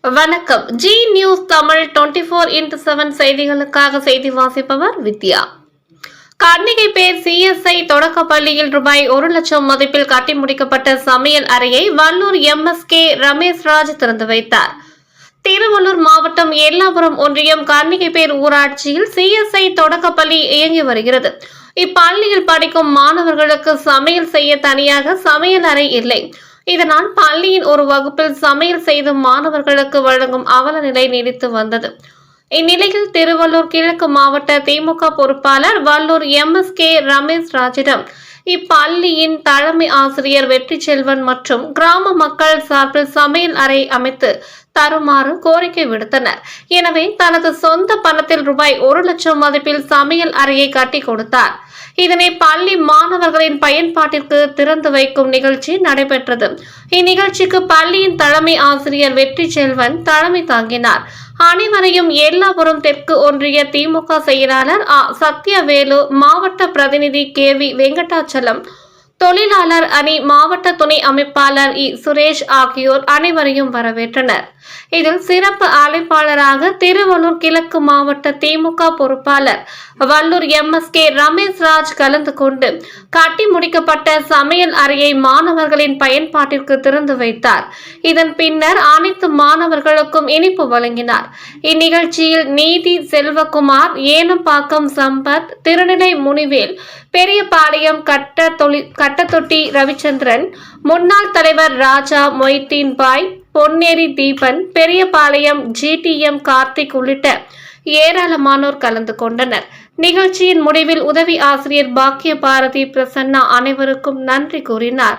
வணக்கம். G news Tamil 24x7 செய்திகளுக்காக செய்தி வாசிப்பவர் வித்யா. கன்னிகைப்பேர் சிஎஸ்ஐ தொடக்க பள்ளியில் ரூபாய் 1,00,000 மதிப்பில் கட்டி முடிக்கப்பட்ட சமையல் அறையை வல்லூர் எம்எஸ்கே ரமேஷ் ராஜ் திறந்து வைத்தார். திருவள்ளூர் மாவட்டம் எல்லாபுரம் ஒன்றியம் கன்னிகைப்பேர் ஊராட்சியில் சிஎஸ்ஐ தொடக்கப்பள்ளி இயங்கி வருகிறது. இப்பள்ளியில் படிக்கும் மாணவர்களுக்கு சமையல் செய்ய தனியாக சமையல் அறை இல்லை. இதனால் பள்ளியின் ஒரு வகுப்பில் சமையல் செய்து மாணவர்களுக்கு வழங்கும் அவல நிலை நீடித்து வந்தது. இந்நிலையில் திருவள்ளூர் கிழக்கு மாவட்ட திமுக பொறுப்பாளர் வல்லூர் எம்எஸ்கே ரமேஷ் ராஜிடம் இப்பள்ளியின் தலைமை ஆசிரியர் வெற்றி செல்வன் மற்றும் கிராம மக்கள் சார்பில் சமையல் அறை அமைத்து தருமாறு கோரிக்கை விடுத்தனர். எனவே தனது சொந்த பணத்தில் ரூபாய் 1,00,000 மதிப்பில் சமையல் அறையை கட்டி கொடுத்தார். இதனை பள்ளி மாணவர்களின் பயன்பாட்டிற்கு திறந்து வைக்கும் நிகழ்ச்சி நடைபெற்றது. இந்நிகழ்ச்சிக்கு பள்ளியின் தலைமை ஆசிரியர் வெற்றி செல்வன் தலைமை தாங்கினார். அனைவரையும் எல்லாபுரம் தெற்கு ஒன்றிய திமுக செயலாளர் சத்யவேலு, மாவட்ட பிரதிநிதி KV வெங்கடாச்சலம், தொழிலாளர் அணி மாவட்ட துணை அமைப்பாளர் சுரேஷ் ஆகியோர் அனைவரையும் வரவேற்றனர். இதில் சிறப்பு அழைப்பாளராக திருவள்ளூர் கிழக்கு மாவட்ட திமுக பொறுப்பாளர் வல்லூர் எம்எஸ்கே ரமேஷ் ராஜ் கலந்து கொண்டு கட்டி முடிக்கப்பட்ட சமையல் அறையை மாணவர்களின் பயன்பாட்டிற்கு திறந்து வைத்தார். இதன் பின்னர் அனைத்து மாணவர்களுக்கும் இனிப்பு வழங்கினார். இந்நிகழ்ச்சியில் நீதி செல்வகுமார், ஏனம்பாக்கம் சம்பத், திருநிலை முனிவேல், பெரியபாளையம் கட்டத்தொட்டி ரவிச்சந்திரன், முன்னாள் தலைவர் ராஜா மொய்தீன் பாய், பொன்னேரி தீபன், பெரியபாளையம் GTM கார்த்திக் உள்ளிட்ட ஏராளமானோர் கலந்து கொண்டனர். நிகழ்ச்சியின் முடிவில் உதவி ஆசிரியர் பாக்கிய பாரதி பிரசன்னா அனைவருக்கும் நன்றி கூறினார்.